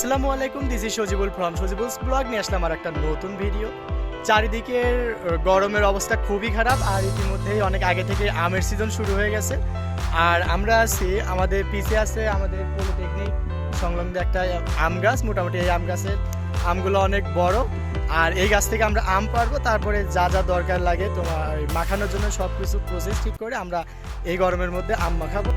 আসসালামু আলাইকুম, this is Sajibul from Sajibul's blog নিয়ে আসলাম আর একটা নতুন ভিডিও। চারিদিকের গরমের অবস্থা খুবই খারাপ, আর ইতিমধ্যেই অনেক আগে থেকে আমের সিজন শুরু হয়ে গেছে। আর আমরা আছি, আমাদের পিছে আছে আমাদের পলিটেকনিক সংলগ্ন একটা আম গাছ। মোটামুটি এই আম গাছের আমগুলো অনেক বড়, আর এই গাছ থেকে আমরা আম পারবো। তারপরে যা যা দরকার লাগে তোমার মাখানোর জন্য সব কিছু প্রসেস ঠিক করে আমরা এই গরমের মধ্যে আম মাখাবো।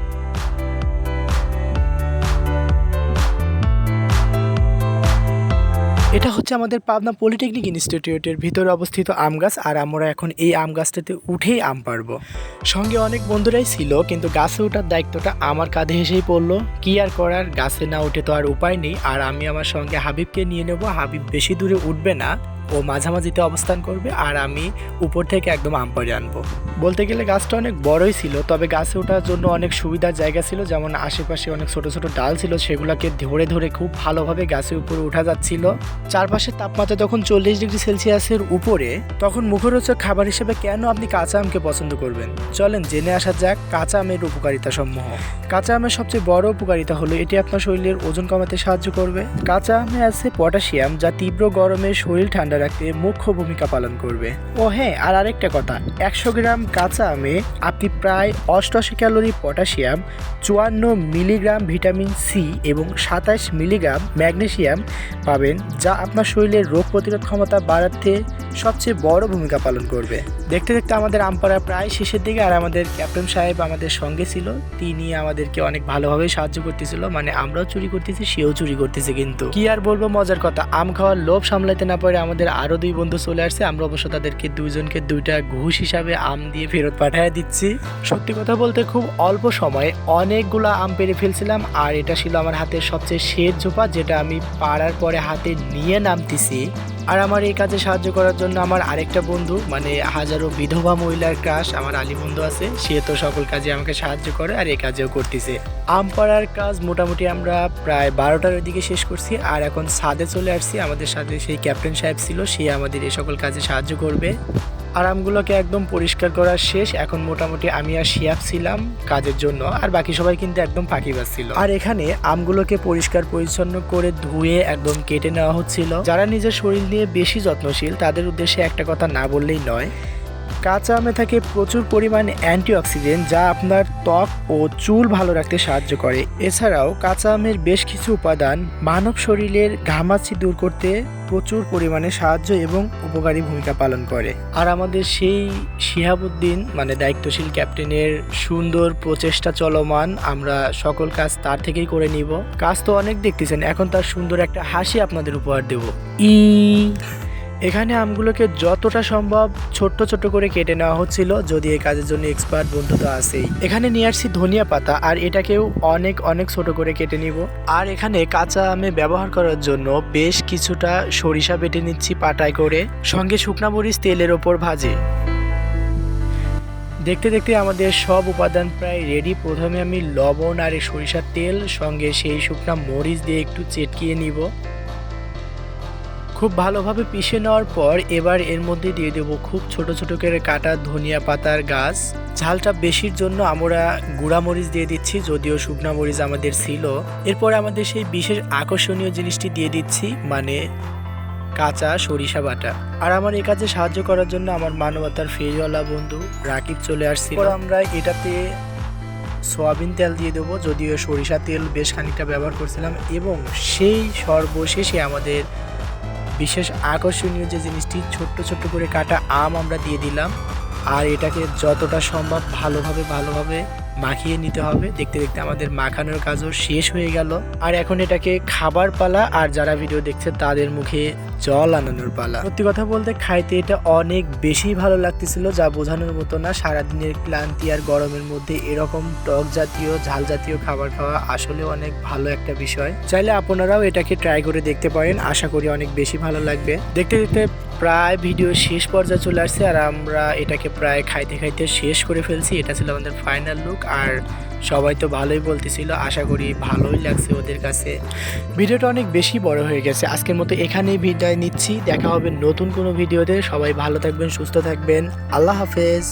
এটা হচ্ছে আমাদের পাবনা পলিটেকনিক ইনস্টিটিউটের ভিতরে অবস্থিত আম গাছ, আর আমরা এখন এই আম গাছটাতে উঠেই আম পারবো। সঙ্গে অনেক বন্ধুরাই ছিল, কিন্তু গাছে ওঠার দায়িত্বটা আমার কাঁধে এসেই পড়লো। কি আর করার, গাছে না উঠে তো আর উপায় নেই। আর আমি আমার সঙ্গে হাবিবকে নিয়ে নেব। হাবিব বেশি দূরে উঠবে না, ও মাঝামাঝিতে অবস্থান করবে, আর আমি উপর থেকে একদম আম পাড়ে আনবো। বলতে গেলে গাছটা অনেক বড়ই ছিল, তবে গাছে ওঠার জন্য অনেক সুবিধার জায়গা ছিল, যেমন আশেপাশে অনেক ছোট ছোট ডাল ছিল, সেগুলোকে ধরে ধরে খুব ভালোভাবে গাছের উপরে উঠা যাচ্ছিল। চারপাশের তাপমাত্রা তখন 40 ডিগ্রি সেলসিয়াসের উপরে। তখন মুখরোচক খাবার হিসেবে কেন আপনি কাঁচা আমকে পছন্দ করবেন, চলেন জেনে আসা যাক কাঁচা আমের উপকারিতা সমূহ। কাঁচা আমের সবচেয়ে বড় উপকারিতা হলো এটি আপনার শরীরের ওজন কমাতে সাহায্য করবে। কাঁচা আমে আছে পটাশিয়াম, যা তীব্র গরমে শরীর ঠান্ডা রাখতে মুখ্য ভূমিকা পালন করবে। ও হ্যাঁ, আর আরেকটা কথা, 100 গ্রাম কাঁচা আমে আপনি প্রায় 88 calorie potassium, 54 milligram vitamin C এবং 27 মিলিগ্রাম ম্যাগনেসিয়াম পাবেন, যা আপনার শরীরের রোগ প্রতিরোধ ক্ষমতা বাড়াতে সবচেয়ে বড় ভূমিকা পালন করবে। দেখতে দেখতে আমাদের আম পাড়া প্রায় শেষের দিকে, আর আমাদের ক্যাপ্টেন সাহেব আমাদের সঙ্গে ছিল। তিনি আমাদেরকে অনেক ভালোভাবে সাহায্য করতেছিল, মানে আমরাও চুরি করতেছি, সেও চুরি করতেছে। কিন্তু কি আর বলবো, মজার কথা, আম খাওয়ার লোভ সামলাইতে না পারে আমাদের আরো 2 বন্ধু চলে আসছে। আমরা অবশ্য তাদেরকে দুইজনকে 2টা ঘুষ হিসাবে আম দিয়ে ফেরত পাঠিয়ে দিচ্ছি। সত্যি কথা বলতে খুব অল্প সময়ে অনেকগুলা আম পেরে ফেলছিলাম, আর এটা ছিল আমার হাতের সবচেয়ে শেষ ঝোপা, যেটা আমি পাড়ার পরে হাতে নিয়ে নামতেছি। আর আমার এই কাজে সাহায্য করার জন্য আমার আরেকটা বন্ধু, মানে হাজারো বিধবা মহিলার ক্রাশ, আমার আলী বন্ধু আছে। সে তো সকল কাজে আমাকে সাহায্য করে, আর এই কাজেও করতেছে। আম পাড়ার কাজ মোটামুটি আমরা প্রায় 12টার দিকে শেষ করছি, আর এখন ছাদে চলে আসছি। আমাদের সাথে সেই ক্যাপ্টেন সাহেব ছিল, সে আমাদের এই সকল কাজে সাহায্য করবে। আর আমগুলোকে একদম পরিষ্কার করার শেষ। এখন মোটামুটি আমি আর শিয়াব ছিলাম কাজের জন্য, আর বাকি সবাই কিন্তু একদম ফাঁকিবাজ ছিল। আর এখানে আমগুলোকে পরিষ্কার পরিচ্ছন্ন করে ধুয়ে একদম কেটে নেওয়া হচ্ছিল। যারা নিজের শরীর নিয়ে বেশি যত্নশীল, তাদের উদ্দেশ্যে একটা কথা না বললেই নয়। কাঁচা আমে থাকে প্রচুর পরিমাণে অ্যান্টিঅক্সিডেন্ট, যা আপনার ত্বক ও চুল ভালো রাখতে সাহায্য করে। এছাড়াও কাঁচা আমের বেশ কিছু উপাদান মানব শরীরের ঘামাচি দূর করতে প্রচুর পরিমাণে সাহায্য এবং উপকারী ভূমিকা পালন করে। আর আমাদের সেই শিহাবুদ্দিন, মানে দায়িত্বশীল ক্যাপ্টেনের সুন্দর প্রচেষ্টা চলমান, আমরা সকল কাজ তার থেকেই করে নিব। কাজ তো অনেক দেখতেছেন, এখন তার সুন্দর একটা হাসি আপনাদের উপহার দেব। এখানে আমগুলোকে যতটা সম্ভব ছোট্ট ছোট্ট করে কেটে নেওয়া হচ্ছিল, যদি এই কাজের জন্য এক্সপার্ট বন্ধু তো আছেই। এখানে নিয়ে আসছি ধনিয়া পাতা, আর এটাকেও অনেক অনেক ছোট করে কেটে নিব। আর এখানে কাঁচা আমে ব্যবহার করার জন্য বেশ কিছুটা সরিষা বেটে নিচ্ছি পাটায় করে, সঙ্গে শুকনা মরিচ তেলের ওপর ভাজে। দেখতে দেখতে আমাদের সব উপাদান প্রায় রেডি। প্রথমে আমি লবণ আর সরিষার তেল সঙ্গে সেই শুকনা মরিচ দিয়ে একটু চেটকিয়ে নিব। খুব ভালোভাবে পিষে নেওয়ার পর এবার এর মধ্যে দিয়ে দেব খুব ছোট ছোট করে কাটা ধনিয়া পাতার গাছ। ঝালটা বেশির জন্য আমরা গুঁড়া মরিচ দিয়ে দিচ্ছি, যদিও শুকনা মরিচ আমাদের ছিল। এরপর আমাদের সেই বিশেষ আকর্ষণীয় জিনিসটি দিয়ে দিচ্ছি, মানে কাঁচা সরিষা বাটা। আর আমার এই কাজে সাহায্য করার জন্য আমার মানবতার ফেরিওয়ালা বন্ধু রাকিব চলে আসছিল। আমরা এটাতে সয়াবিন তেল দিয়ে দেবো, যদিও সরিষা তেল বেশ খানিকটা ব্যবহার করছিলাম। এবং সেই সর্বশেষে আমাদের বিশেষ আকর্ষণীয় যে জিনিসটি, ছোট্ট ছোট্ট করে কাটা আম আমরা দিয়ে দিলাম। আর এটাকে যতটা সম্ভব ভালোভাবে মাখিয়ে নিতে হবে। দেখতে দেখতে আমাদের মাখানোর কাজও শেষ হয়ে গেল। আর এখন এটাকে খাবার পালা, আর যারা ভিডিও দেখছে তাদের মুখে জল আনানোর পালা। সত্যি কথা বলতে খাইতে এটা অনেক বেশি ভালো লাগতেছিল, যা বোঝানোর মতো না। সারাদিনের ক্লান্তি আর গরমের মধ্যে এরকম টক জাতীয় ঝাল জাতীয় খাবার খাওয়া আসলে অনেক ভালো একটা বিষয়। চাইলে আপনারাও এটাকে ট্রাই করে দেখতে পারেন, আশা করি অনেক বেশি ভালো লাগবে। দেখতে দেখতে প্রায় ভিডিও শেষ পর্যায়ে চলে আসছে, আর আমরা এটাকে প্রায় খাইতে খাইতে শেষ করে ফেলছি। এটা ছিল আমাদের ফাইনাল লুক, আর সবাই তো ভালোই বলতেছিল, আশা করি ভালোই লাগছে ওদের কাছে। ভিডিওটা অনেক বেশি বড় হয়ে গেছে, আজকের মতো এখানেই বিদায় নিচ্ছি। দেখা হবে নতুন কোনো ভিডিওতে। সবাই ভালো থাকবেন, সুস্থ থাকবেন, আল্লাহ হাফেজ।